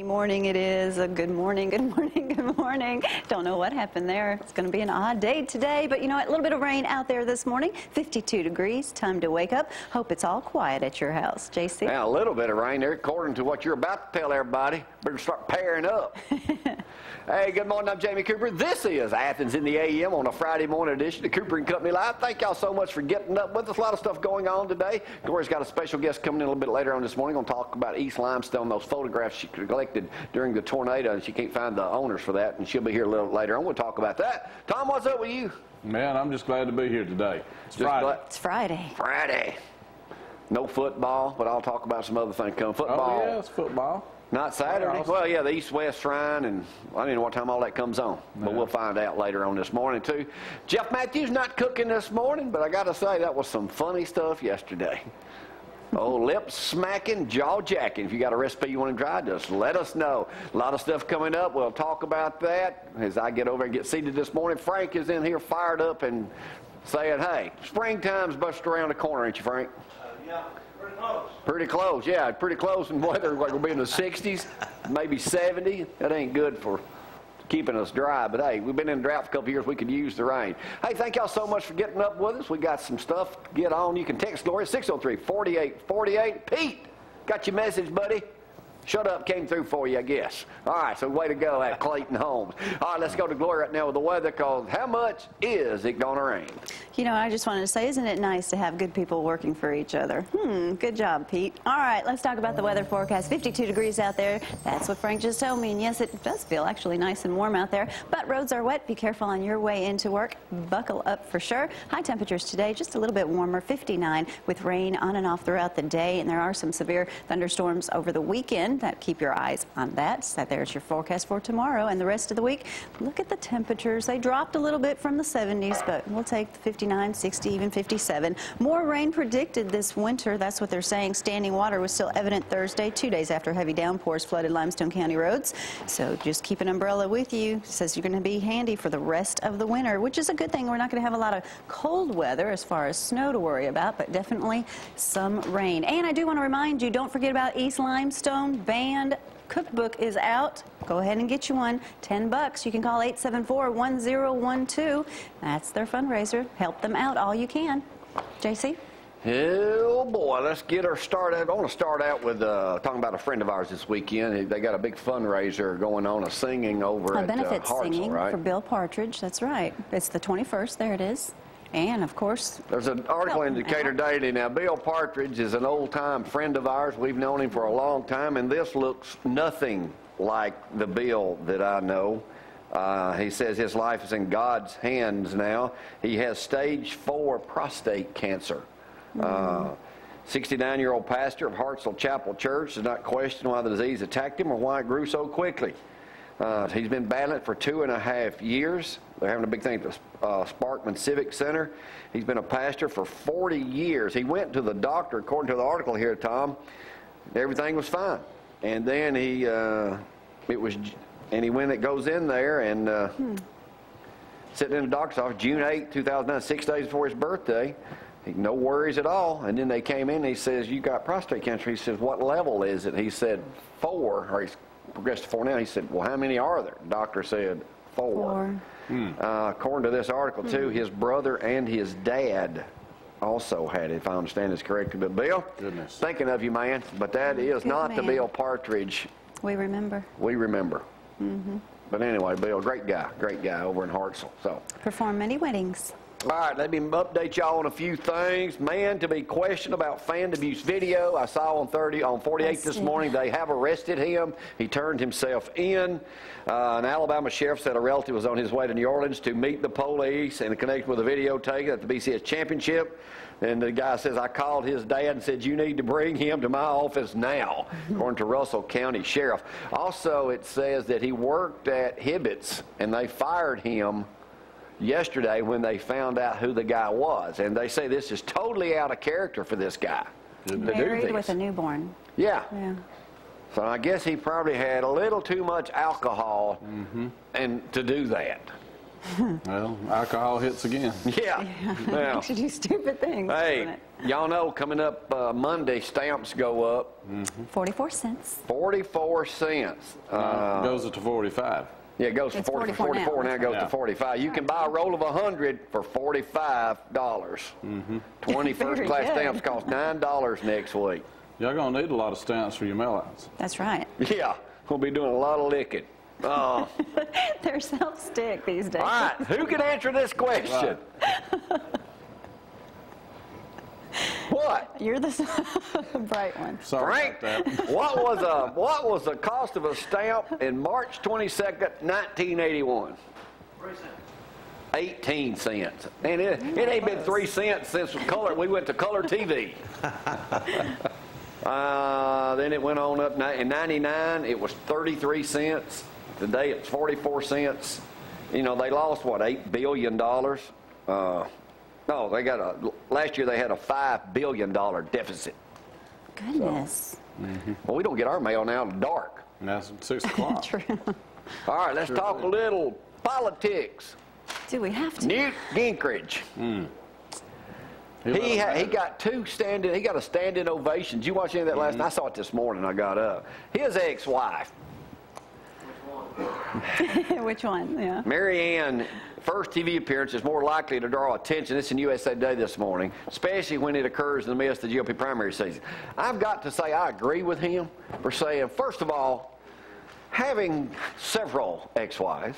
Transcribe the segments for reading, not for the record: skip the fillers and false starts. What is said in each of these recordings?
Morning it is. Good morning, good morning, good morning. Don't know what happened there. It's going to be an odd day today, but you know what? A little bit of rain out there this morning. 52 degrees. Time to wake up. Hope it's all quiet at your house. JC? Yeah, a little bit of rain there, according to what you're about to tell everybody. Better start pairing up. Hey, good morning. I'm Jamie Cooper. This is Athens in the AM on a Friday morning edition of Cooper and Company Live. Thank y'all so much for getting up with us. A lot of stuff going on today. Gloria's got a special guest coming in a little bit later on this morning. Going to talk about East Limestone, those photographs she collected during the tornado, and she can't find the owners for that, and she'll be here a little later on. We'll talk about that. Tom, what's up with you? Man, I'm just glad to be here today. It's Friday. It's Friday. Friday. No football, but I'll talk about some other things coming. Football. Oh, yeah, it's football. Not Saturday. Well, yeah, the East-West Shrine, and I don't even know what time all that comes on. But we'll find out later on this morning, too. Jeff Matthews not cooking this morning, but I got to say, that was some funny stuff yesterday. Oh, lip-smacking, jaw-jacking. If you got a recipe you want to try, just let us know. A lot of stuff coming up. We'll talk about that as I get over and get seated this morning. Frank is in here fired up and saying, hey, springtime's busted around the corner, ain't you, Frank? Yeah. Pretty close. Pretty close, yeah. Pretty close in weather. Like we'll be in the 60s, maybe 70. That ain't good for keeping us dry. But, hey, we've been in a drought for a couple of years. We could use the rain. Hey, thank y'all so much for getting up with us. We got some stuff to get on. You can text Gloria, 603-4848. Pete, got your message, buddy? Shut up came through for you, I guess. All right, so way to go at Clayton Holmes. All right, let's go to Gloria right now with the weather, because how much is it going to rain? You know, I just wanted to say, isn't it nice to have good people working for each other? Good job, Pete. All right, let's talk about the weather forecast. 52 degrees out there. That's what Frank just told me. And yes, it does feel actually nice and warm out there. But roads are wet. Be careful on your way into work. Buckle up for sure. High temperatures today, just a little bit warmer, 59, with rain on and off throughout the day. And there are some severe thunderstorms over the weekend. Keep your eyes on that. So there's your forecast for tomorrow and the rest of the week. Look at the temperatures. They dropped a little bit from the 70s, but we'll take the 59, 60, even 57. More rain predicted this winter. That's what they're saying. Standing water was still evident Thursday, 2 days after heavy downpours flooded Limestone County roads. So just keep an umbrella with you. It says you're going to be handy for the rest of the winter, which is a good thing. We're not going to have a lot of cold weather as far as snow to worry about, but definitely some rain. And I do want to remind you, don't forget about East Limestone Band cookbook is out. Go ahead and get you one. $10. You can call 874-1012. That's their fundraiser. Help them out all you can. JC? Oh boy, let's get her started. I want to start out with talking about a friend of ours this weekend. They got a big fundraiser going on, a singing over at benefit Hartsel, singing right? for Bill Partridge. That's right. It's the 21st. There it is. And, of course, there's an article in Decatur Daily. Now, Bill Partridge is an old-time friend of ours. We've known him for a long time, and this looks nothing like the Bill that I know. He says his life is in God's hands now. He has stage 4 prostate cancer. 69-year-old pastor of Hartsel Chapel Church does not question why the disease attacked him or why it grew so quickly. He's been battling it for 2.5 years. They're having a big thing at the Sparkman Civic Center. He has been a pastor for 40 years. He went to the doctor, according to the article here, Tom. Everything was fine. And then he goes in there and sitting in the doctor's office, June 8, 2009, 6 days before his birthday. No worries at all. And then they came in and he says, you got prostate cancer. He says, what level is it? He said, 4, or he's progressed to 4 now. He said, well, how many are there? The doctor said, 4. According to this article, too, his brother and his dad also had it, if I understand this correctly. But, Bill, thinking of you, man. But that is not the Bill Partridge. We remember. We remember. But anyway, Bill, great guy over in Hartsel. So perform many weddings. All right, let me update y'all on a few things. Man to be questioned about fan abuse video. I saw on 48 this morning they have arrested him. He turned himself in. An Alabama sheriff said a relative was on his way to New Orleans to meet the police and connect with a video taken at the BCS championship. And the guy says, I called his dad and said, you need to bring him to my office now, according to Russell County Sheriff. Also, it says that he worked at Hibbett's and they fired him yesterday when they found out who the guy was. And they say this is totally out of character for this guy. Married with a newborn. Yeah. So I guess he probably had a little too much alcohol and to do that. Well, alcohol hits again. Yeah. Well, Makes you do stupid things. hey, doesn't it? y'all know coming up Monday, stamps go up 44 cents. 44 cents. Goes it to 45. Yeah, it goes to It's 44 now. It goes Yeah. to 45. You can buy a roll of 100 for $45. 20 Very first-class good. stamps cost $9 next week. Y'all gonna need a lot of stamps for your mail-outs. That's right. Yeah, we'll be doing a lot of licking. All They're self-stick these days. right, who can answer this question? What? You're the bright one. Sorry Frank, about that. what was the cost of a stamp in March 22nd, 1981? 3 cents. 18 cents. And it ain't been 3 cents since we went to color TV. Then it went on up. In 99, it was 33 cents. Today, it's 44 cents. You know, they lost, what, $8 billion? No, last year they had a $5 billion deficit. Goodness. Well, we don't get our mail now in the dark. And that's 6 o'clock. True. All right, let's talk a little politics. Do we have to? Newt Gingrich. He got a standing ovation. Did you watch any of that last night? I saw it this morning. I got up. His ex-wife, Which one? Yeah. Mary Ann, first TV appearance is more likely to draw attention. This is in USA Today this morning, especially when it occurs in the midst of the GOP primary season. I've got to say I agree with him for saying, first of all, having several ex-wives,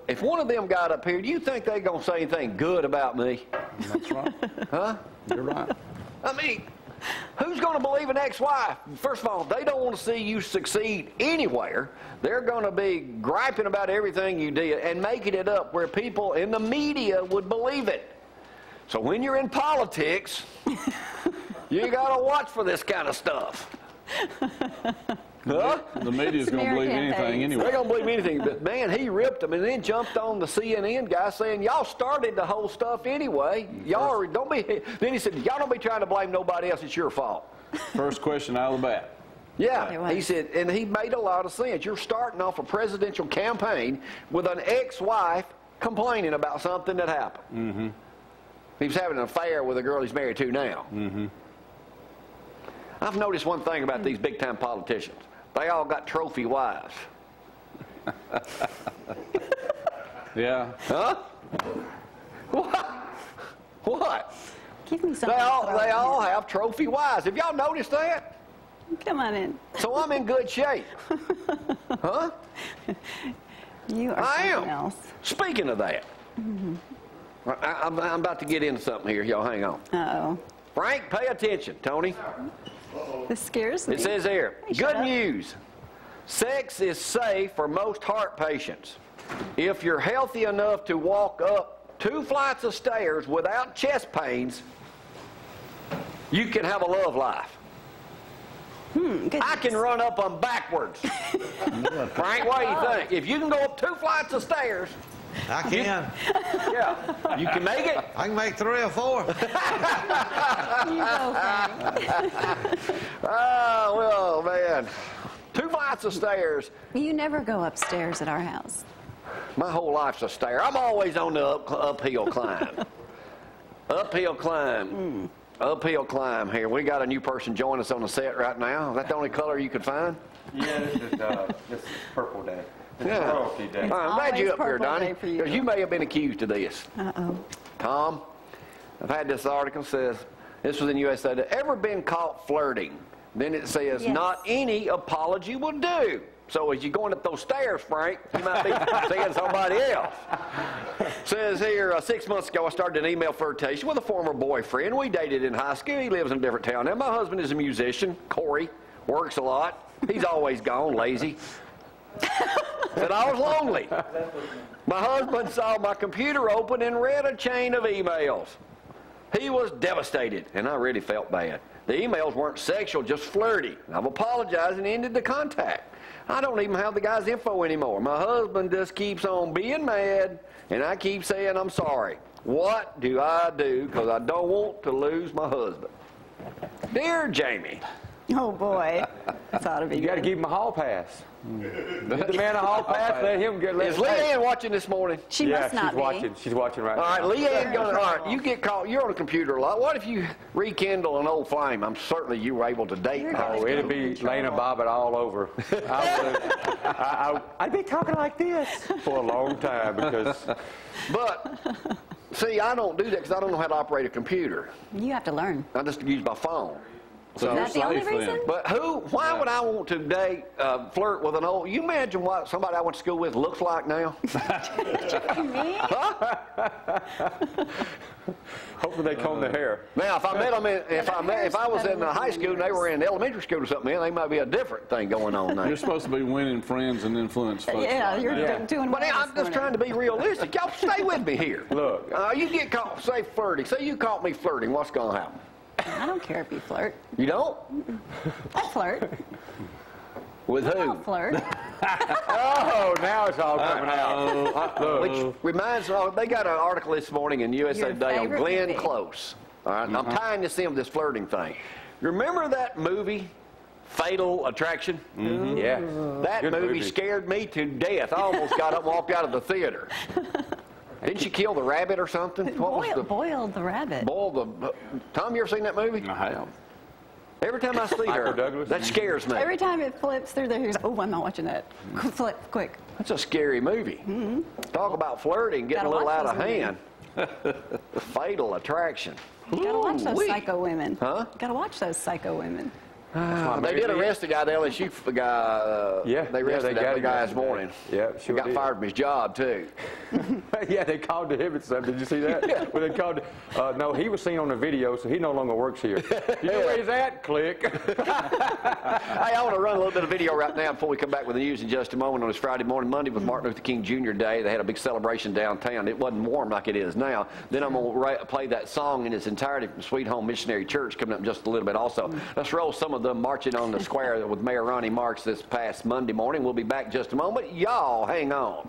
if one of them got up here, do you think they're going to say anything good about me? That's right. Huh? You're right. I mean, who's going to believe an ex-wife? First of all, they don't want to see you succeed anywhere. They're going to be griping about everything you did and making it up where people in the media would believe it. So when you're in politics, you got to watch for this kind of stuff. Huh? The media's going to believe anything anyway. They're going to believe anything. But, man, he ripped them and then jumped on the CNN guy saying, y'all started the whole stuff anyway. Y'all don't be. Then he said, y'all don't be trying to blame nobody else. It's your fault. First question out of the bat. Yeah, he said, and he made a lot of sense. You're starting off a presidential campaign with an ex-wife complaining about something that happened. He was having an affair with a girl he's married to now. I've noticed one thing about these big-time politicians. They all got trophy wives. Yeah. Huh? What? What? Give me something. They all have trophy wives. Have y'all noticed that? Come on in. So I'm in good shape. Huh? You are I something am. else. Speaking of that, I'm about to get into something here. Y'all hang on. Uh-oh. Frank, pay attention. Tony, This scares me. it says here, Hey, shut good up. news. Sex is safe for most heart patients. If you're healthy enough to walk up 2 flights of stairs without chest pains, you can have a love life. Good. I can run up them backwards. Frank, what do you think? If you can go up 2 flights of stairs, I can. yeah, you can make it. I can make 3 or 4. You go, Frank. Oh, well, man. 2 flights of stairs. You never go upstairs at our house. My whole life's a stair. I'm always on the uphill climb. Uphill climb. Uphill climb here. We got a new person joining us on the set right now. Is that the only color you could find? Yeah, this is Purple Day. It's Yeah. Royalty Day. All right, I'm glad you're up here, Always Purple Donnie. Day for you. Because you may have been accused of this. Uh-oh. Tom, I've had this article says, this was in USA Today, ever been caught flirting? Then it says, Yes. not any apology will do. So as you're going up those stairs, Frank, you might be seeing somebody else. Says here, 6 months ago, I started an email flirtation with a former boyfriend. We dated in high school. He lives in a different town now. My husband is a musician, Corey, works a lot. He's always gone, lazy. Said I was lonely. My husband saw my computer open and read a chain of emails. He was devastated, and I really felt bad. The emails weren't sexual, just flirty. I've apologized and ended the contact. I don't even have the guy's info anymore. My husband just keeps on being mad, and I keep saying I'm sorry. What do I do? Because I don't want to lose my husband. Dear Jamie, Oh, boy. That's ought to be You got to good. give him a hall pass. Give the man a hall pass, let him get. Is Leanne watching this morning? She Yeah, must not she's be. watching. She's watching right All right, now. Leanne, all right, you get caught. You're on a computer a lot. What if you rekindle an old flame? I'm certainly you were able to date You're her. Oh, it'd be Lena Bobbitt all over. I'd be talking like this for a long time because. But, see, I don't do that because I don't know how to operate a computer. You have to learn. I just use my phone. So Is that the only safe then. reason? But why would I want to date, flirt with an old, you imagine what somebody I went to school with looks like now? Me? Hopefully they comb their hair. Now, if I met them, if I was in high school and they were in elementary school or something, man, they might be a different thing going on there. You're supposed to be winning friends and influence folks. Yeah, you're doing But well I'm this just trying to be realistic. Y'all stay with me here. Look. You get caught, say flirting. Say you caught me flirting. What's going to happen? I don't care if you flirt. You don't? I flirt. With I'll who? flirt. Oh, now it's all coming out. Which reminds me, they got an article this morning in USA Your Today on favorite Glenn movie. Close. All right, I'm tying this in with this flirting thing. Remember that movie, Fatal Attraction? Yeah. That Good movie scared me to death. I almost got up and walked out of the theater. Didn't she kill the rabbit or something? What was the Boiled the rabbit. Tom, you ever seen that movie? I have. Every time I see her, Michael Douglas? that scares me. Every time it flips through there, he's oh, I'm not watching that. Flip, quick. That's a scary movie. Talk about flirting, getting Gotta a little watch out of those hand. Fatal Attraction. You gotta watch those Ooh-wee. psycho women. Huh? Gotta watch those psycho women. They did arrest the guy, the LSU guy. Yeah, They arrested that him guy this yesterday. morning. Yeah, He sure got did. fired from his job, too. Yeah, they called to him and stuff. Did you see that? When they called, no, he was seen on the video, so he no longer works here. You know where he's at? Click. Hey, I want to run a little bit of video right now before we come back with the news in just a moment. On this Friday morning, Monday was Martin Luther King Jr. Day. They had a big celebration downtown. It wasn't warm like it is now. Then I'm going to play that song in its entirety from Sweet Home Missionary Church coming up in just a little bit also. Let's roll some of them marching on the square with Mayor Ronnie Marks this past Monday morning. We'll be back in just a moment. Y'all hang on.